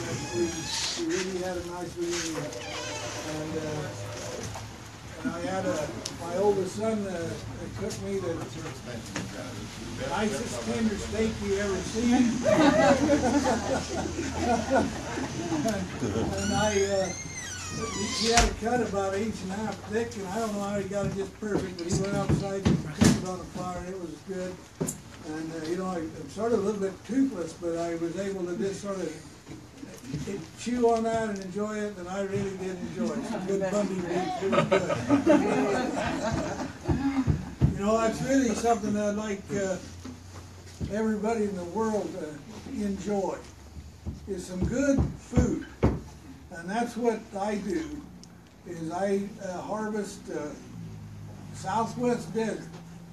we really had a nice reunion. And I had my oldest son cooked me the nicest tender steak you ever seen. and he had it cut about 1.5 inches thick, and I don't know how he got it just perfect, but he went outside and cooked it on a fire, and it was good. And, you know, I'm sort of a little bit toothless, but I was able to just sort of chew on that and enjoy it, and I really did enjoy it. Some good Bundy meat, really good. You know, that's really something that I'd like everybody in the world to enjoy, is some good food. And that's what I do, is I harvest southwest desert,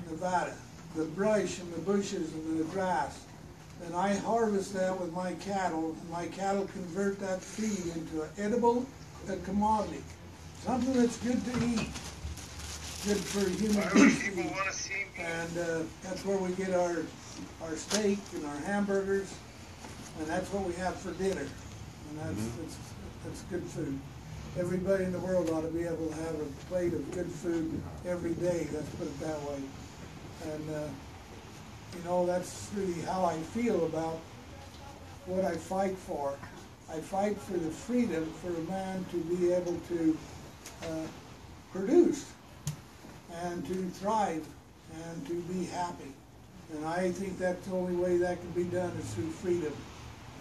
Nevada, the brush and the bushes and the grass. And I harvest that with my cattle, and my cattle convert that feed into an edible commodity, something that's good to eat, good for human beings to eat. And that's where we get our steak and our hamburgers, and that's what we have for dinner. And that's good food. Everybody in the world ought to be able to have a plate of good food every day, let's put it that way. And you know, that's really how I feel about what I fight for. I fight for the freedom for a man to be able to produce and to thrive and to be happy. And I think that's the only way that can be done is through freedom.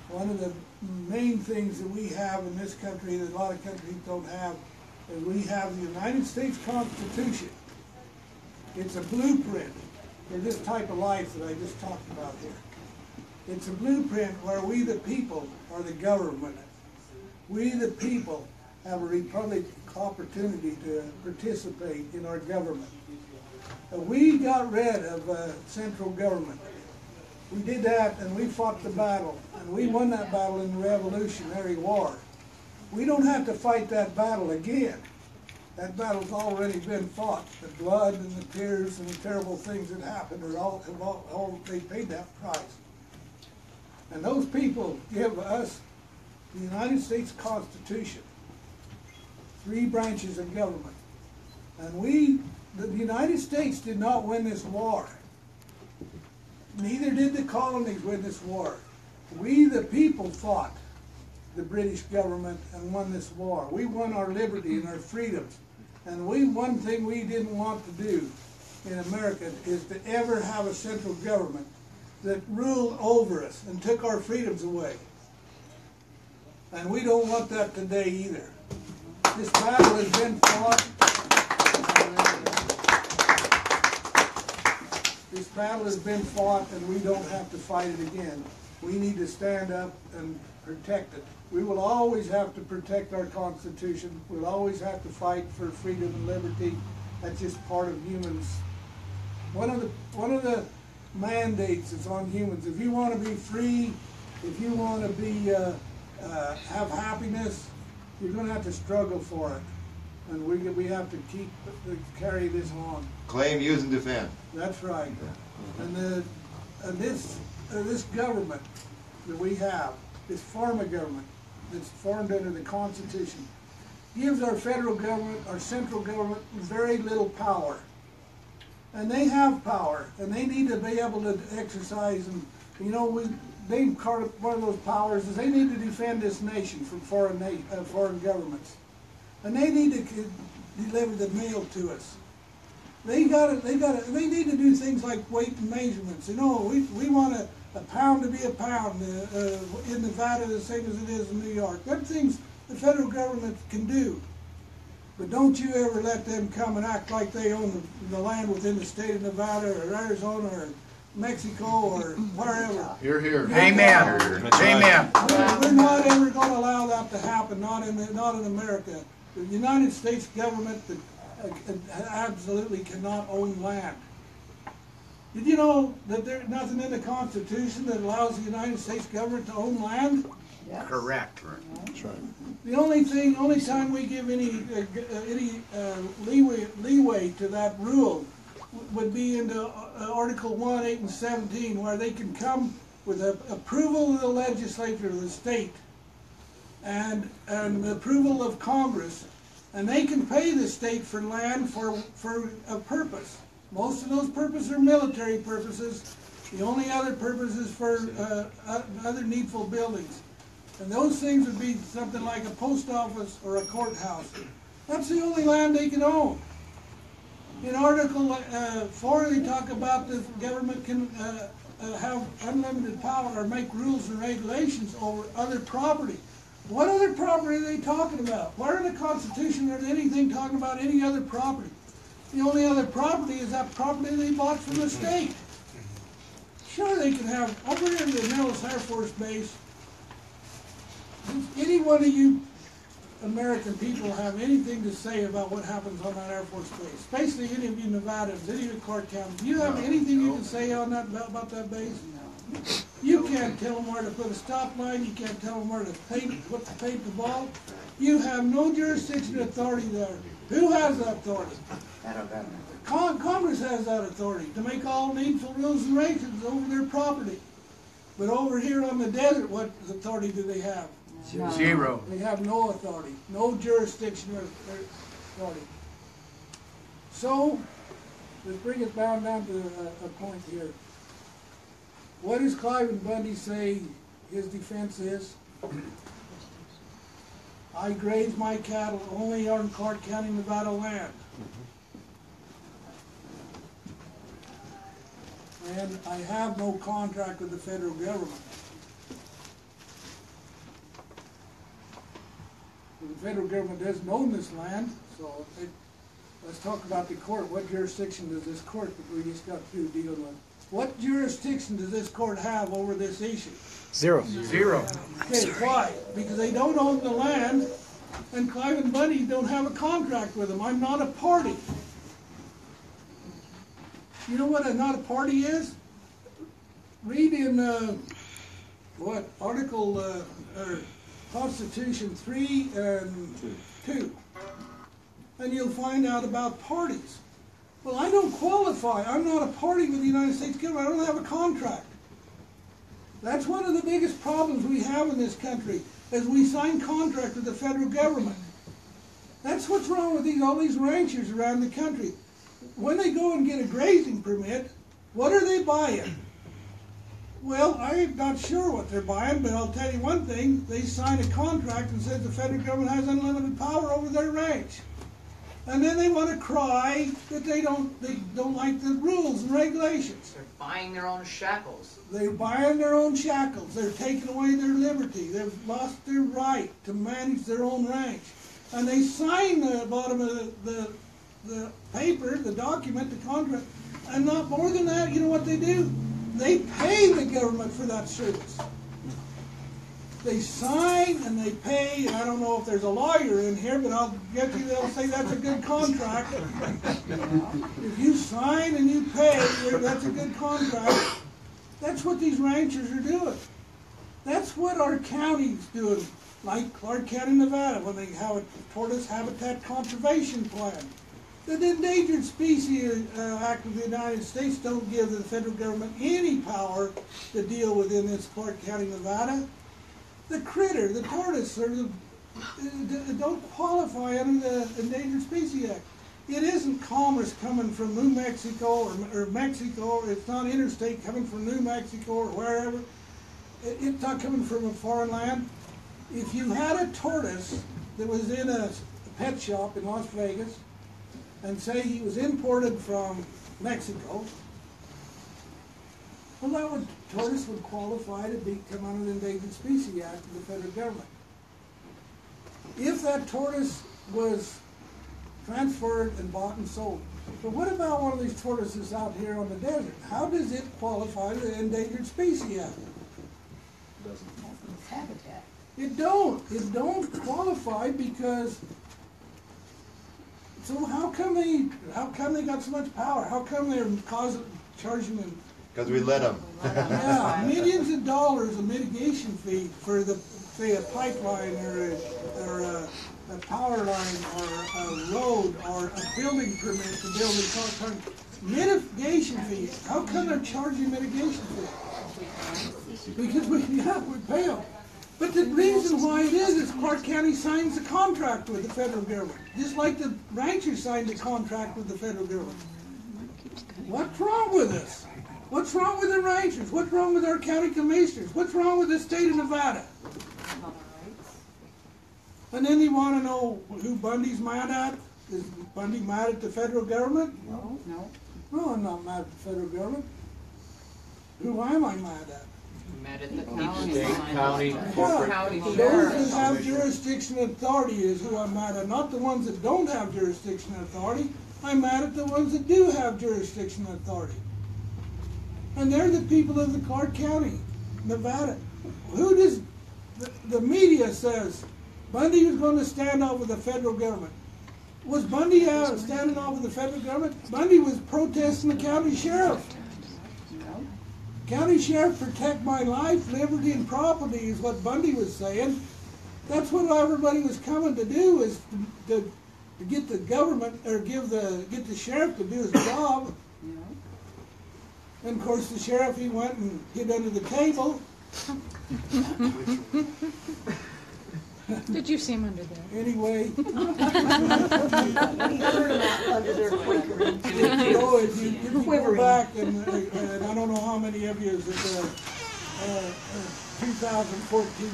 One of the main things that we have in this country that a lot of countries don't have is we have the United States Constitution. It's a blueprint for this type of life that I just talked about here. It's a blueprint where we the people are the government. We the people have a republic opportunity to participate in our government. We got rid of central government. We did that, and we fought the battle, and we won that battle in the Revolutionary War. We don't have to fight that battle again. That battle's already been fought. The blood and the tears and the terrible things that happened they paid that price. And those people give us the United States Constitution, 3 branches of government. And the United States did not win this war. Neither did the colonies win this war. We, the people, fought the British government and won this war. We won our liberty and our freedoms. And one thing we didn't want to do in America is to ever have a central government that ruled over us and took our freedoms away. And we don't want that today either. This battle has been fought. This battle has been fought, and we don't have to fight it again. We need to stand up and protect it. We will always have to protect our Constitution. We'll always have to fight for freedom and liberty. That's just part of humans. One of the mandates is on humans. If you want to be free, if you want to be have happiness, you're going to have to struggle for it. And we have to carry this on. Claim, use, and defend. That's right. And this government that we have, this pharma government that's formed under the Constitution, gives our federal government, our central government, very little power. And they have power, and they need to be able to exercise. And you know, one of those powers is they need to defend this nation from foreign governments. And they need to deliver the mail to us. They need to do things like weight and measurements. You know, we want a pound to be a pound in Nevada the same as it is in New York. Good things the federal government can do. But don't you ever let them come and act like they own the land within the state of Nevada or Arizona or Mexico or wherever. You're here. Amen. Amen. We're not ever going to allow that to happen, not in America. The United States government absolutely cannot own land. Did you know that there's nothing in the Constitution that allows the United States government to own land? Yes. Correct. That's right. The only time we give any leeway to that rule would be into Article 1, 8, and 17, where they can come with approval of the legislature of the state and the approval of Congress, and they can pay the state for land for a purpose. Most of those purposes are military purposes. The only other purpose is for other needful buildings. And those things would be something like a post office or a courthouse. That's the only land they can own. In Article 4, they talk about the government can have unlimited power or make rules and regulations over other property. What other property are they talking about? Where in the Constitution is anything talking about any other property? The only other property is that property they bought from the state. Sure, they can have, over in the Nellis Air Force Base, does any one of you American people have anything to say about what happens on that Air Force Base? Especially any of you Nevadans, any of you Clark County. Do you have anything you can say on that about that base? You can't tell them where to put a stop line. You can't tell them where to paint the ball. You have no jurisdiction authority there. Who has that authority? Congress has that authority to make all needful rules and regulations over their property. But over here on the desert, what authority do they have? Zero. They have no authority, no jurisdiction or authority. So, let's bring it down to a point here. What does Cliven Bundy say his defense is? I graze my cattle only on Clark County, Nevada land. And I have no contract with the federal government. The federal government doesn't own this land, so let's talk about the court. What jurisdiction does this court that we just got through dealing with? What jurisdiction does this court have over this issue? Zero. Okay, why? Because they don't own the land, and Cliven Bundy don't have a contract with them. I'm not a party. You know what not a party is? Read in Article Constitution 3 and 2, and you'll find out about parties. Well, I don't qualify. I'm not a party with the United States government. I don't have a contract. That's one of the biggest problems we have in this country, is we sign contracts with the federal government. That's what's wrong with all these ranchers around the country. When they go and get a grazing permit, what are they buying? Well, I'm not sure what they're buying, but I'll tell you one thing. They sign a contract and says the federal government has unlimited power over their ranch. And then they want to cry that they don't like the rules and regulations. They're buying their own shackles. They're buying their own shackles. They're taking away their liberty. They've lost their right to manage their own ranch. And they sign the bottom of the paper, the document, the contract. And not more than that, you know what they do? They pay the government for that service. They sign and they pay, and I don't know if there's a lawyer in here, but I'll get you, they'll say that's a good contract. If you sign and you pay, that's a good contract. That's what these ranchers are doing. That's what our county's doing, like Clark County, Nevada, when they have a tortoise habitat conservation plan. The Endangered Species Act of the United States don't give the federal government any power to deal within this Clark County, Nevada. The critter, the tortoise, don't qualify under the Endangered Species Act. It isn't commerce coming from New Mexico or Mexico. It's not interstate coming from New Mexico or wherever. It's not coming from a foreign land. If you had a tortoise that was in a pet shop in Las Vegas, and say he was imported from Mexico, well, that tortoise would qualify to come under the Endangered Species Act of the federal government. If that tortoise was transferred and bought and sold, but what about one of these tortoises out here on the desert? How does it qualify to the Endangered Species Act? It's habitat. It don't qualify because. So how come they got so much power? How come they're charging them? Because we let them. Yeah, millions of dollars of mitigation fee for say a pipeline or a power line or a road or a building permit to build a car. Mitigation fee. How come they're charging mitigation fee? Because we pay them. But the reason why it is Clark County signs a contract with the federal government, just like the ranchers signed a contract with the federal government. What's wrong with this? What's wrong with the ranchers? What's wrong with our county commissioners? What's wrong with the state of Nevada? And then you want to know who Bundy's mad at? Is Bundy mad at the federal government? No. No, I'm not mad at the federal government. Who am I mad at? Mad at the State, county, Yeah, County those sheriff. that have jurisdiction and authority is who I'm mad at, not the ones that don't have jurisdiction and authority. I'm mad at the ones that do have jurisdiction and authority. And they're the people of the Clark County, Nevada. Who does, the media says Bundy was going to stand over the federal government. Was Bundy standing over the federal government? Bundy was protesting the county sheriff. County sheriff, protect my life, liberty, and property is what Bundy was saying. That's what everybody was coming to do, is to get the government, or get the sheriff to do his job. And of course the sheriff, he went and hid under the table. Did you see him under there? Anyway. We heard him out under there quivering. If you go back, and I don't know how many of you is at the 2014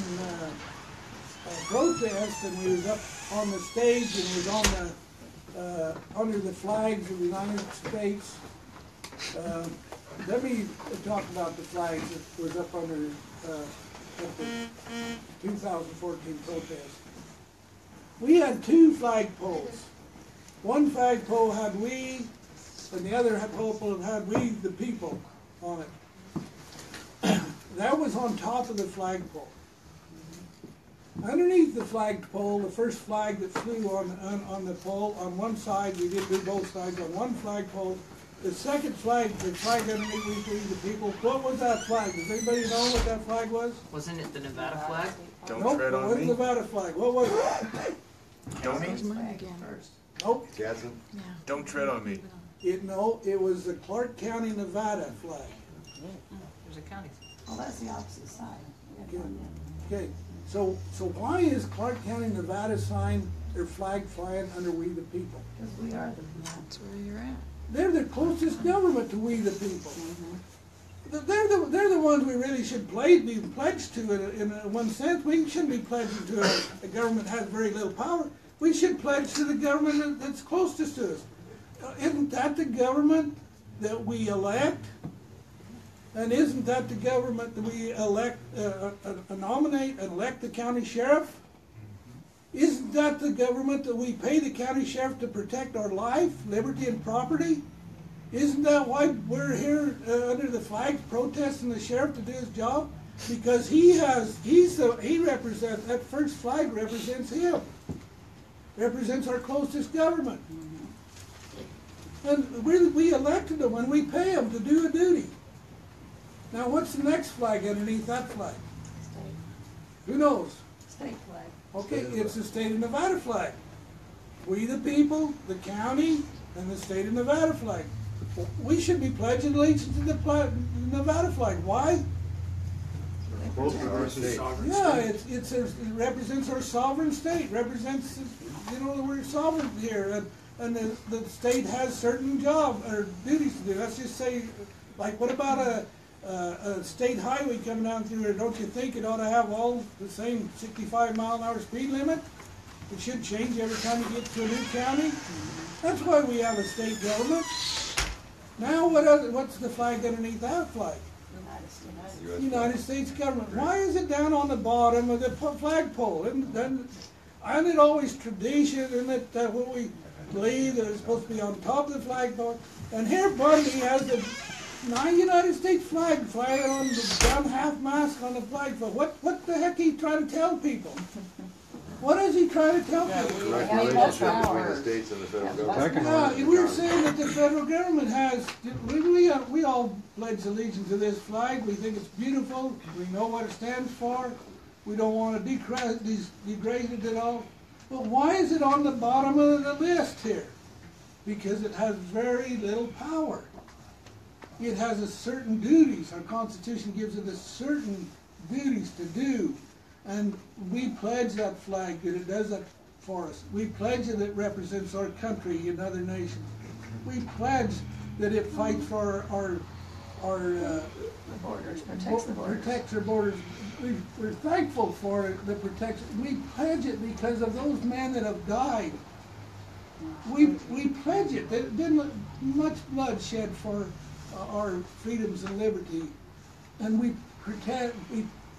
protest, and we was up on the stage, and we was on the under the flags of the United States. Let me talk about the flags that was up under at the 2014 protest. We had two flagpoles. One flagpole had "We," and the other flagpole had "We the People" on it. That was on top of the flagpole. Underneath the flagpole, the first flag that flew on the pole, on one side, we did do both sides, on one flagpole. The second flag, the flag underneath "We the People," what was that flag? Does anybody know what that flag was? Wasn't it the Nevada flag? Don't Nope, tread it on wasn't me. the Nevada flag. What was it? There's mine again. Nope. Gadsden? Yeah. Don't tread on me. No, it was the Clark County, Nevada flag. There's a county. Oh, that's the opposite side. Okay, so why is Clark County, Nevada sign their flag flying under "We the People"? Because we are the, That's where you're at. They're the closest government to "We the People." They're the ones we really should be pledged to in one sense. We shouldn't be pledging to a government that has very little power. We should pledge to the government that's closest to us. Isn't that the government that we elect? And isn't that the government that we elect, nominate and elect the county sheriff? Isn't that the government that we pay the county sheriff to protect our life, liberty, and property? Isn't that why we're here under the flag protesting the sheriff to do his job? Because he represents, that first flag represents him. Represents our closest government. And we elected him and we pay him to do a duty. Now what's the next flag underneath that flag? Who knows? state flag. Okay, it's the state of Nevada flag. We the people, the county, and the state of Nevada flag. We should be pledging allegiance to the Nevada flag. Why? Both of our states. Yeah, it represents our sovereign state. Represents, we're sovereign here, and the state has certain jobs or duties to do. Let's just say, like, what about a state highway coming down through here? Don't you think it ought to have all the same 65-mile-an-hour speed limit? It should change every time you get to a new county. That's why we have a state government. Now, what's the flag underneath that flag? United States government. Why is it down on the bottom of the flagpole? Isn't it always tradition? Isn't it what we believe that it's supposed to be on top of the flagpole? And here Bundy has the United States flag flying on the down half-mast on the flagpole. What the heck are you trying to tell people? What is he trying to tell people? Direct relationship between the states and the federal government. Yeah, we're saying that the federal government has, we all pledge allegiance to this flag. We think it's beautiful. We know what it stands for. We don't want to degrade it at all. But why is it on the bottom of the list here? Because it has very little power. It has a certain duties. Our Constitution gives it a certain duties to do. And we pledge that flag, and it does that for us. We pledge that it represents our country and other nations. We pledge that it fights for our The borders, protects the borders. protects our borders. We're thankful for the protection. We pledge it because of those men that have died. We pledge it. There's been much blood shed for our freedoms and liberty, and we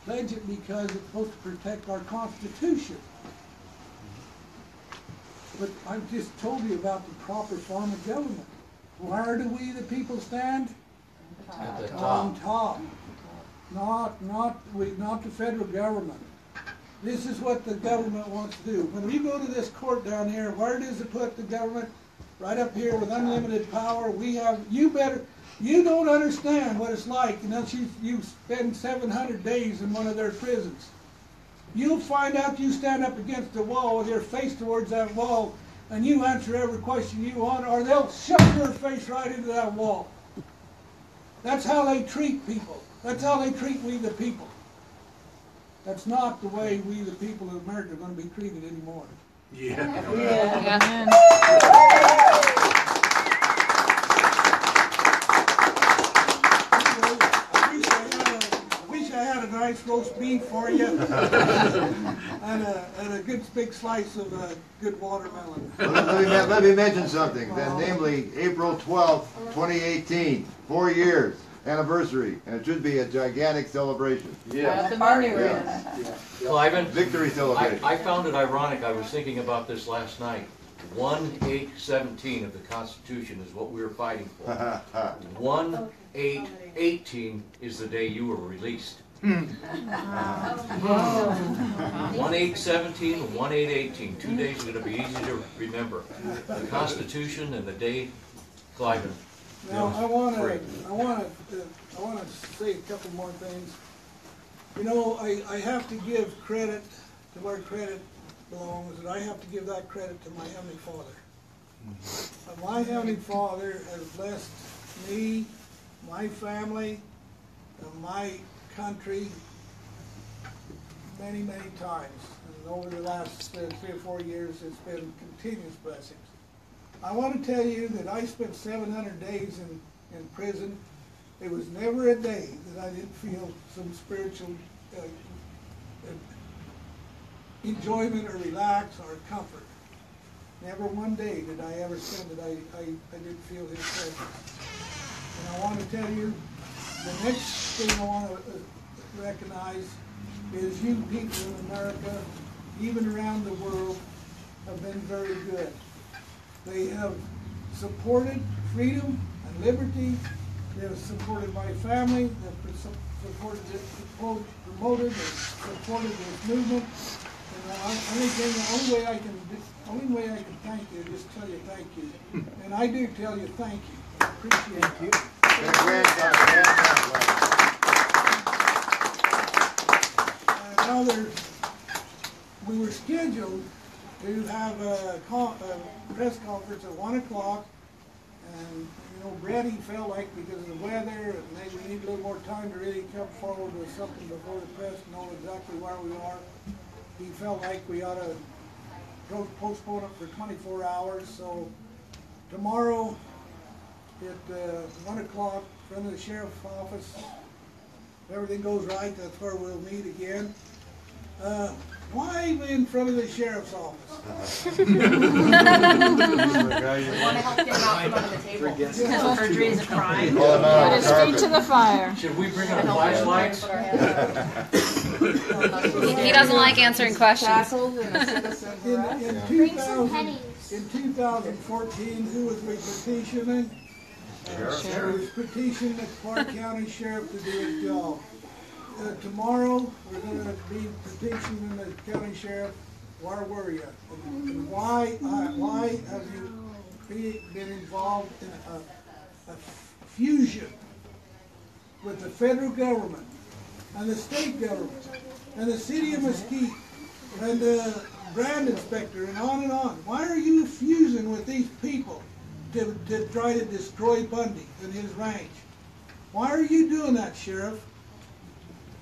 pledge it because it's supposed to protect our Constitution. But I've just told you about the proper form of government. Where do we, the people, stand? At the On top. top. Not the federal government. This is what the government wants to do. When we go to this court down here, where does it put the government? Right up here with unlimited power. You don't understand what it's like unless you spend 700 days in one of their prisons. You'll find out you stand up against the wall with your face towards that wall and you answer every question you want, or they'll shove your face right into that wall. That's how they treat people. That's how they treat we the people. That's not the way we the people of America are going to be treated anymore. Amen. I wish I had a nice roast beef for you and a good big slice of good watermelon. Let me mention something, then, namely April 12th, 2018, 4 years anniversary, and it should be a gigantic celebration. Yeah. Cliven, Victory celebration. I found it ironic. I was thinking about this last night. 1/8/17 of the Constitution is what we were fighting for. 1/8/18 is the day you were released. 1/8/17 and 1/8/18. 2 days are going to be easy to remember. The Constitution and the day Cliven. Now I want to say a couple more things. You know, I have to give credit to where credit belongs, and I have to give that credit to my Heavenly Father. My Heavenly Father has blessed me, my family, and my country many, many times. And over the last 3 or 4 years, it's been continuous blessings. I want to tell you that I spent 700 days in prison. There was never a day that I didn't feel some spiritual enjoyment or relax or comfort. Never one day did I ever spend that I didn't feel His presence. And I want to tell you, the next thing I want to recognize is you people in America, even around the world, have been very good. They have supported freedom and liberty. They have supported my family. They have promoted and supported this movement. And the only way I can thank you is just tell you thank you. And I do tell you thank you. I appreciate you. Now we were scheduled to have a press conference at 1 o'clock, and you know, Brady felt like because of the weather, and maybe we need a little more time to really come forward with something before the press know exactly where we are. He felt like we ought to postpone it for 24 hours. So tomorrow at 1 o'clock, in front of the sheriff's office, if everything goes right, that's where we'll meet again. Why in front of the sheriff's office? We want to help get him out from under the table. Because perjury is a crime. Put his feet to the fire. Should we bring our flashlights? He doesn't like answering questions. In 2014, who was we petitioning? Sheriff. We petitioned the Clark County Sheriff to do his job. Tomorrow, we're going to be petitioning the county sheriff. Where were you? And why have you been involved in a fusion with the federal government and the state government and the city of Mesquite and the brand inspector and on and on? Why are you fusing with these people to try to destroy Bundy and his ranch? Why are you doing that, Sheriff?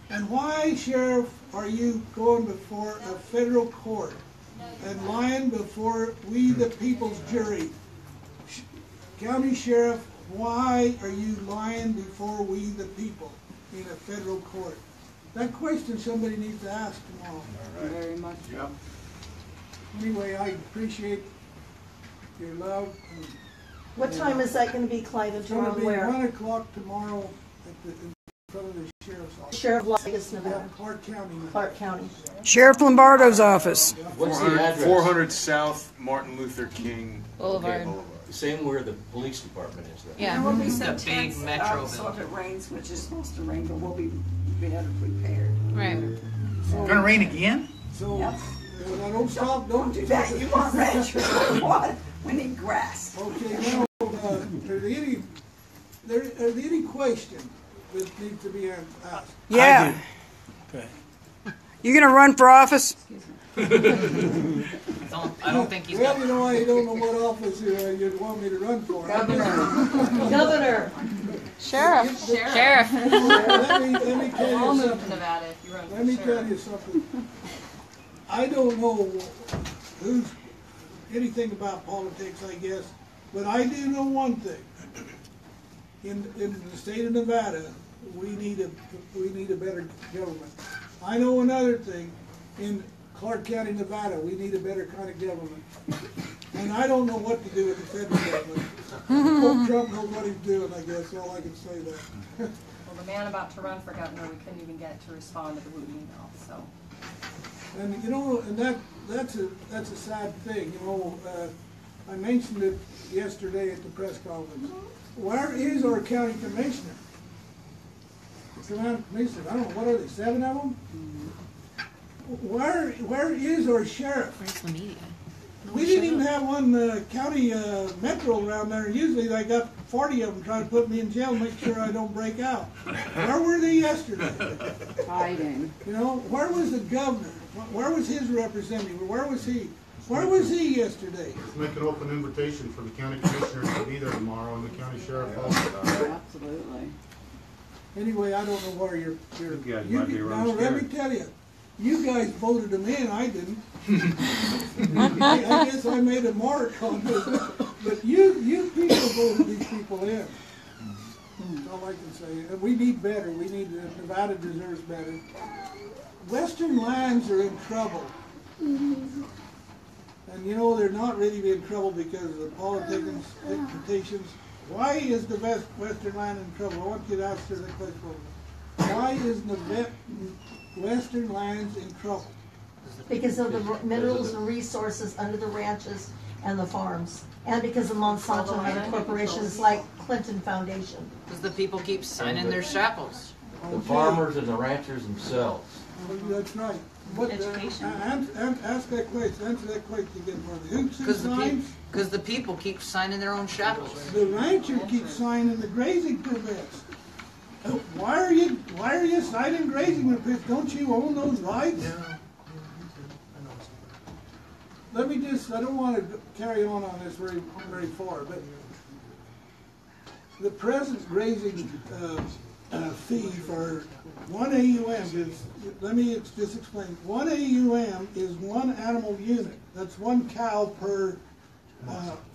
And why, Sheriff, are you going before a federal court and lying before we the people's jury? County Sheriff, why are you lying before we the people in a federal court? That question somebody needs to ask tomorrow. Very much. Yep. Anyway, I appreciate your love. What time is that going to be, Cliven, It's tomorrow? going to be Where? 1 o'clock tomorrow in front of the sheriff's office. Sheriff of Las Vegas, Yeah, Nevada. Clark County. Clark County. Sheriff Lombardo's office. What's the address? 400 South Martin Luther King Boulevard. Boulevard. Same where the police department is then. Yeah. There will be The some big tents, metro so if building. it rains, which is supposed to rain, but we'll be better prepared. Right. Gonna rain again? So, Yep. now don't stop, Don't do that, you want ranchers, what? We need grass. Okay, now, are there any question that needs to be asked? Yeah. Okay. You gonna run for office? I don't think he's Well, got. you know, I don't know what office you'd want me to run for. Governor. Sheriff. Sheriff. Let me tell I'll you move to something. Nevada if you run Let me for tell sheriff. you something. I don't know who's anything about politics, I guess, but I do know one thing. In the state of Nevada, we need a better government. I know another thing. In Clark County, Nevada, we need a better kind of government. And I don't know what to do with the federal government. Old Trump knows what he's doing, I guess, all I can say that. Well, the man about to run for governor, we couldn't even get to respond to the Woo email, so. And you know, and that's a sad thing. You know, I mentioned it yesterday at the press conference. Where is our county commissioner? The county commissioner, I don't know, what are they, 7 of them? Where is our sheriff? Where's the media? We didn't even have one county metro around there. Usually I got 40 of them trying to put me in jail, make sure I don't break out. Where were they yesterday? Hiding. You know, where was the governor? Where was his representative? Where was he? Where was he yesterday? Let's make an open invitation for the county commissioners to be there tomorrow and the county sheriff also. Absolutely. Anyway, I don't know where you're. You guys might be now, running let me scared. tell you, you guys voted them in. I didn't. I guess I made a mark on this, but you people voted these people in. That's all I can say. And we need better. We need Nevada deserves better. Western lands are in trouble. And you know, they're not really in trouble because of the politicians. Why is the Western land in trouble? I want you to answer that question. Why is the Western lands in trouble? Because of the minerals and resources under the ranches and the farms. And because of Monsanto and corporations like Clinton Foundation. Because the people keep signing their shackles. The farmers and the ranchers themselves. Well, that's right. What, Education. Ask that question. Answer that question again for me. Who signs? Because the people keep signing their own shackles. The rancher keeps signing the grazing permits. Why are you signing grazing permits? Don't you own those rights? Let me just, I don't want to carry on this very far, but the present grazing fee for 1 AUM is, let me just explain. 1 AUM is 1 animal unit. That's 1 cow per,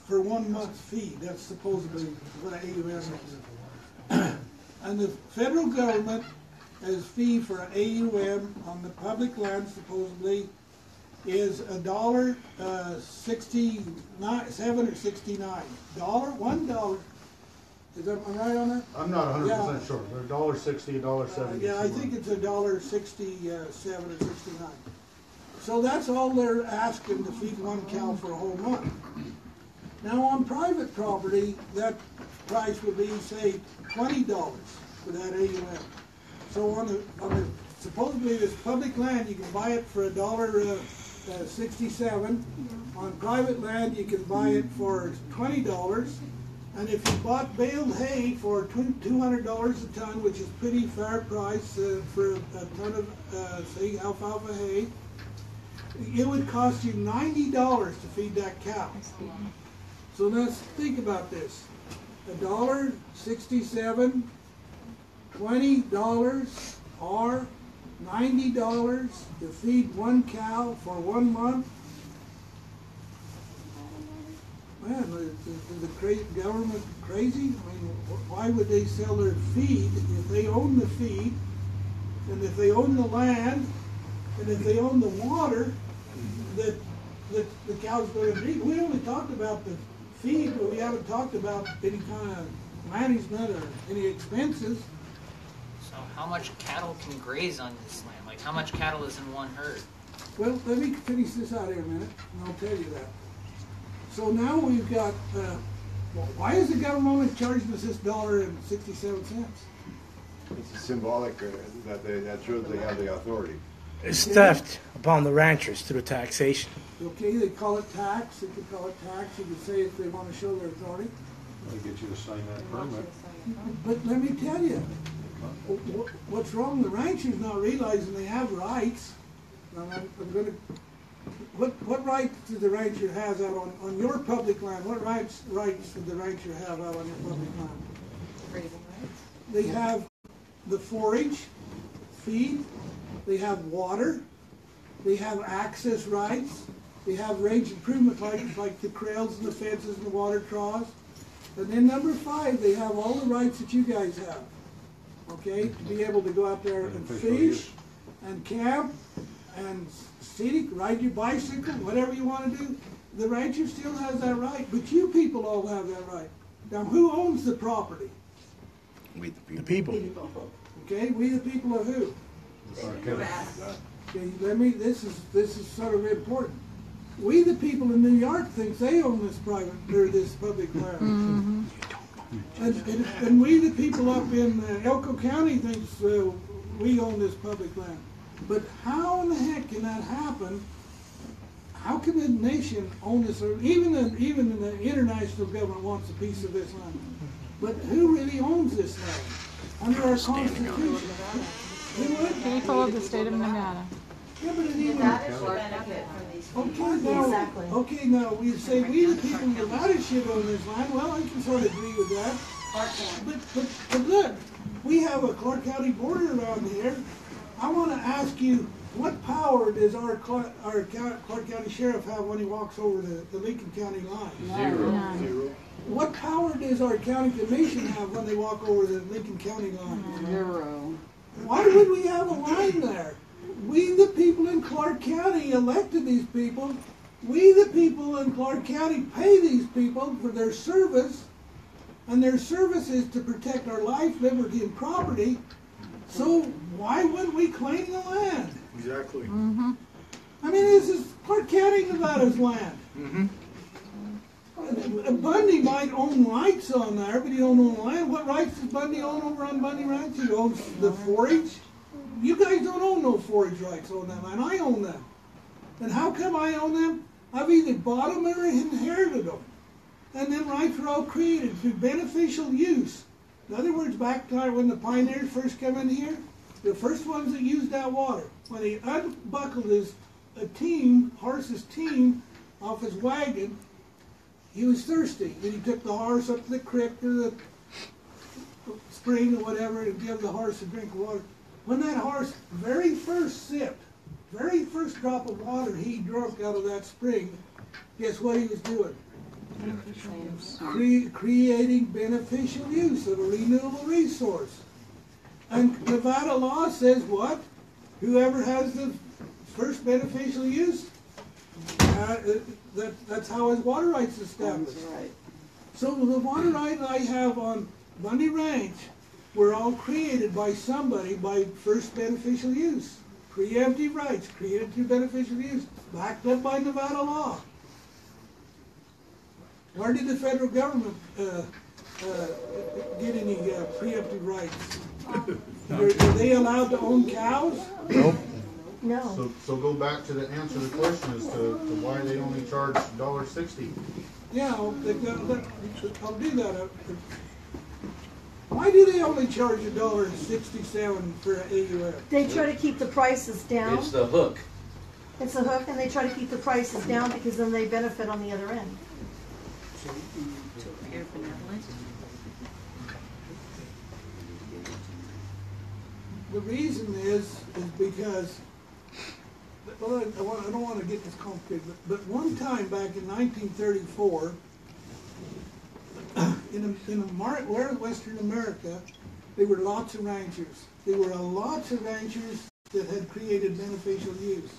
for 1 month feed. That's supposedly what an AUM is. And the federal government has fee for an AUM on the public land supposedly is $1.67 or 69. $1. Is that right on that? I'm not 100% sure. They're $1.60, $1.70. Yeah, I think it's $1.67 or 69. So that's all they're asking to feed 1 cow for a whole month. Now on private property, that price would be, say, $20 for that AUM. So on the supposedly this public land, you can buy it for $1.67. On private land, you can buy it for $20. And if you bought baled hay for $200 a ton, which is pretty fair price for a ton of, say, alfalfa hay, it would cost you $90 to feed that cow. So let's think about this. $1.67, $20, or $90 to feed one cow for 1 month? Man, is the government crazy? I mean, why would they sell their feed if they own the feed, and if they own the land, and if they own the water that the cows go to drink? We only talked about the feed, but we haven't talked about any kind of management or any expenses. So how much cattle can graze on this land? Like how much cattle is in one herd? Well, let me finish this out here a minute, and I'll tell you that. So now we've got, why is the government only charging us this $1.67? It's symbolic that shows they have the authority. It's theft upon the ranchers through taxation. Okay, they call it tax, they could call it tax, you could say if they want to show their authority. They get you to sign that permit. But let me tell you, what's wrong, the ranchers not realizing they have rights. Now, I'm gonna, what rights does the rancher have out on your public land? What rights does the rancher have out on your public land? They have the forage, feed, they have water, they have access rights, they have range improvement like the trails and the fences and the water troughs. And then number 5, they have all the rights that you guys have, okay? To be able to go out there and fish and camp and scenic, ride your bicycle, whatever you want to do. The rancher still has that right, but you people all have that right. Now, who owns the property? The people. Okay, we the people of who? Okay, this is sort of important. We the people in New York think they own this this public land. And we the people up in Elko County thinks we own this public land. But how in the heck can that happen? How can the nation own this? Or even the international government wants a piece of this land. But who really owns this land under our Constitution? People of the state of Nevada. Yeah, but it even, okay, now we say we the people of Nevada should own this land. Well, I can sort of agree with that. But look, we have a Clark County border around here. I want to ask you, what power does our Clark County Sheriff have when he walks over the Lincoln County line? Zero. What power does our County Commission have when they walk over the Lincoln County line? 0. Why would we have a line there? We, the people in Clark County, elected these people. We, the people in Clark County, pay these people for their service, and their service is to protect our life, liberty, and property. So why wouldn't we claim the land? Exactly. I mean, this is Clark County, Nevada's land. Bundy might own rights on there, but he don't own land. What rights does Bundy own over on Bundy Ranch? He owns the forage. You guys don't own no forage rights on that land. I own them. And how come I own them? I've either bought them or inherited them. And them rights were all created through beneficial use. In other words, back to when the pioneers first came in here, the first ones that used that water, when he unbuckled his horse's team off his wagon, he was thirsty. And he took the horse up to the creek or the spring or whatever and gave the horse a drink of water. When that horse very first sipped, very first drop of water he drank out of that spring, guess what he was doing? Creating beneficial use of a renewable resource. And Nevada law says what? Whoever has the first beneficial use, that's how his water rights established. So the water rights I have on Bundy Ranch were all created by somebody by first beneficial use. Preemptive rights created through beneficial use, backed up by Nevada law. Where did the federal government get any preemptive rights? Are they allowed to own cows? Nope. No. So go back to the answer to the question as to why they only charge $1.60. Yeah, I'll do that. Why do they only charge $1.67 for an AUF? They try to keep the prices down. It's the hook. It's a hook, and they try to keep the prices down because then they benefit on the other end. the reason is because, well, I don't want to get this complicated, but one time back in 1934, in Western America, there were lots of ranchers. There were lots of ranchers that had created beneficial use.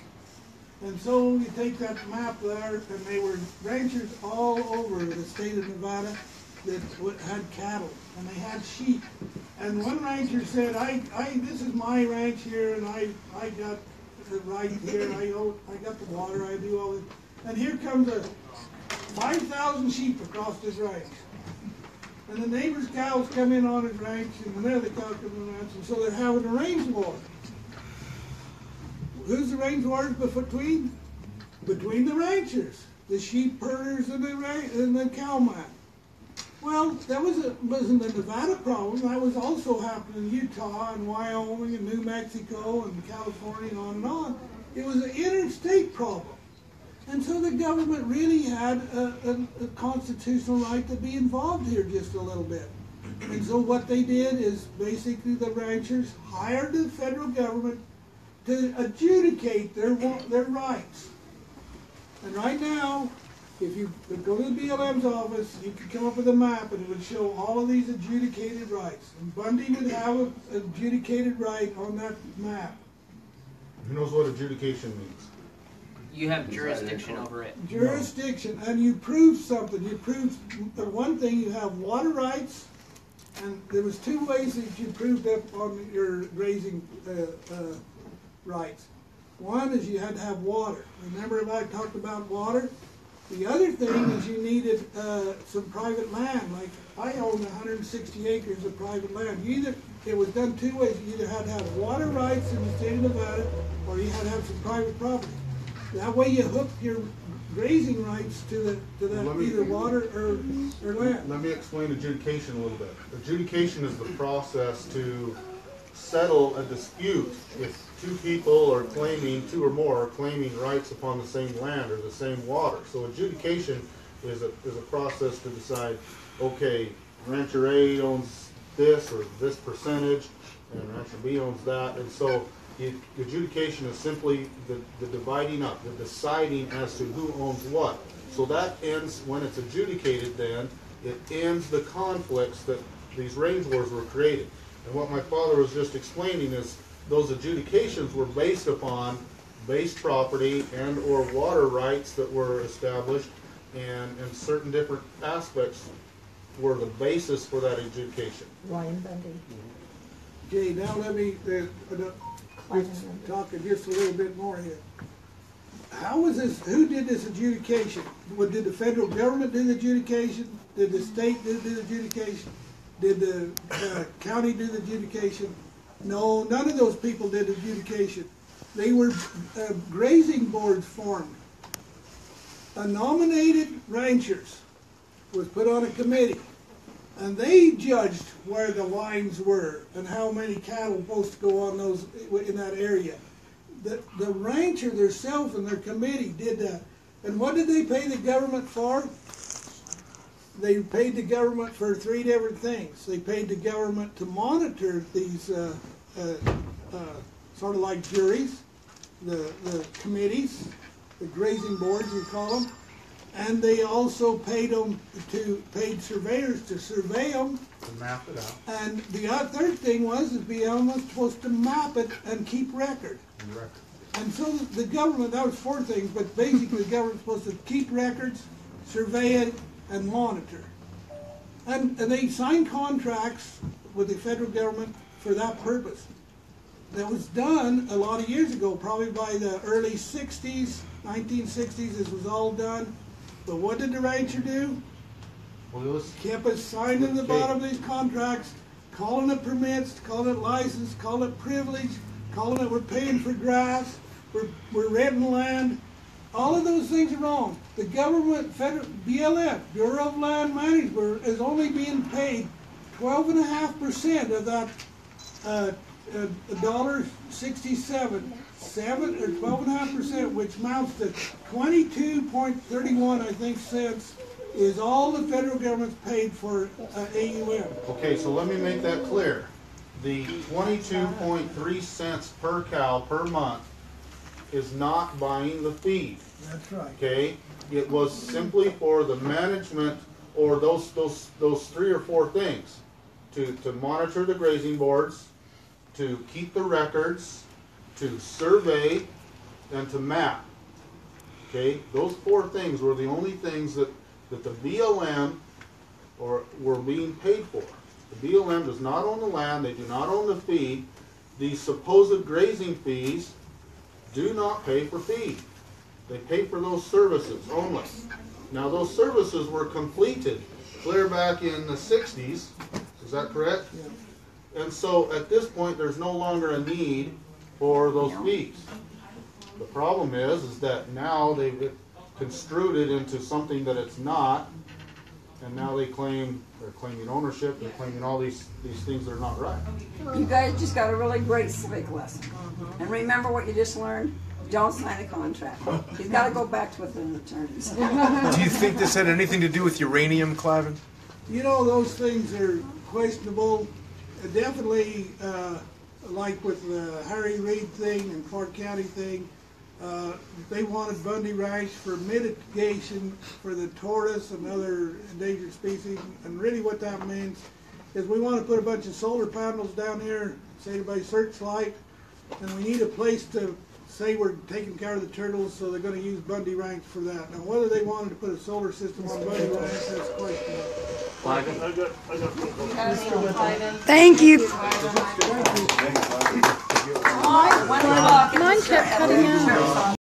And so you take that map there, and they were ranchers all over the state of Nevada that had cattle, and they had sheep. And one rancher said, this is my ranch here, and I got the right here, I got the water, I do all this. And here comes 5,000 sheep across this ranch. And the neighbor's cows come in on his ranch, and the other cows come in on the ranch, and so they're having a range war. Who's the range wars between? Between the ranchers, the sheep herders and the cowman. Well, that wasn't a Nevada problem. That was also happening in Utah and Wyoming and New Mexico and California and on and on. It was an interstate problem. And so the government really had a constitutional right to be involved here just a little bit. And so what they did is basically the ranchers hired the federal government to adjudicate their rights. And right now, if you go to the BLM's office, you could come up with a map and it would show all of these adjudicated rights. And Bundy would have an adjudicated right on that map. Who knows what adjudication means? You have jurisdiction over it. Jurisdiction, and you prove something. You prove one thing, you have water rights, and there was two ways that you proved up on your grazing rights. One is you had to have water. Remember I talked about water? The other thing is you needed some private land. Like I own 160 acres of private land. It was done two ways. You either had to have water rights in the state of Nevada, or you had to have some private property. That way you hooked your grazing rights to that either water or land. Let me explain adjudication a little bit. Adjudication is the process to settle a dispute if two or more are claiming rights upon the same land or the same water. So adjudication is a process to decide, okay, rancher A owns this or this percentage, and rancher B owns that, and so adjudication is simply the dividing up, the deciding as to who owns what. So that ends, when it's adjudicated then, it ends the conflicts that these range wars were created. And what my father was just explaining is those adjudications were based upon base property and or water rights that were established, and certain different aspects were the basis for that adjudication. Ryan Bundy. Okay, now let me talk just a little bit more here. How was this? Who did this adjudication? Did the federal government do the adjudication? Did the state do the adjudication? Did the county do the adjudication? No, none of those people did adjudication. They were grazing boards formed. A nominated ranchers was put on a committee, and they judged where the lines were and how many cattle were supposed to go on those in that area. The rancher themselves and their committee did that. And what did they pay the government for? They paid the government for three different things. They paid the government to monitor these sort of like juries, the committees, the grazing boards we call them, and they also paid surveyors to survey them. To map it out. And the third thing was that BLM was supposed to map it and keep record. And so the government, that was four things, but basically the government was supposed to keep records, survey it, and monitor. And they signed contracts with the federal government for that purpose. That was done a lot of years ago, probably by the early 60s, 1960s, this was all done. But what did the rancher do? Kept us signing the bottom of these contracts, calling it permits, calling it license, calling it privilege, calling it we're paying for grass, we're renting land. All of those things are wrong. The government, federal, BLM, Bureau of Land Management, is only being paid 12.5% of that $1.67, 7 or 12.5%, which amounts to 22.31, I think, cents, is all the federal government's paid for AUM. Okay, so let me make that clear. the 22.3 cents per cow per month is not buying the feed. That's right. Okay, it was simply for the management, or those 3 or 4 things, to monitor the grazing boards, to keep the records, to survey, and to map. Okay, those 4 things were the only things that the BLM were being paid for. The BLM does not own the land, they do not own the feed. These supposed grazing fees do not pay for feed. They pay for those services only. Now those services were completed clear back in the 60s, is that correct? Yeah. And so at this point there's no longer a need for those fees. The problem is that now they've construed it into something that it's not, and now they're claiming ownership, they're claiming all these things that are not right. You guys just got a really great civic lesson. And remember what you just learned? Don't sign a contract. You've got to go back to what the attorneys. Do you think this had anything to do with uranium, Cliven? You know, those things are questionable. Definitely, like with the Harry Reid thing and Clark County thing, they wanted Bundy Ranch for mitigation for the tortoise and other endangered species. And really what that means is we want to put a bunch of solar panels down here, say by Searchlight, and we need a place to say we're taking care of the turtles, so they're going to use Bundy Ranch for that. Now, whether they wanted to put a solar system on Bundy Ranch, that's questionable. Thank you. Mine kept cutting out.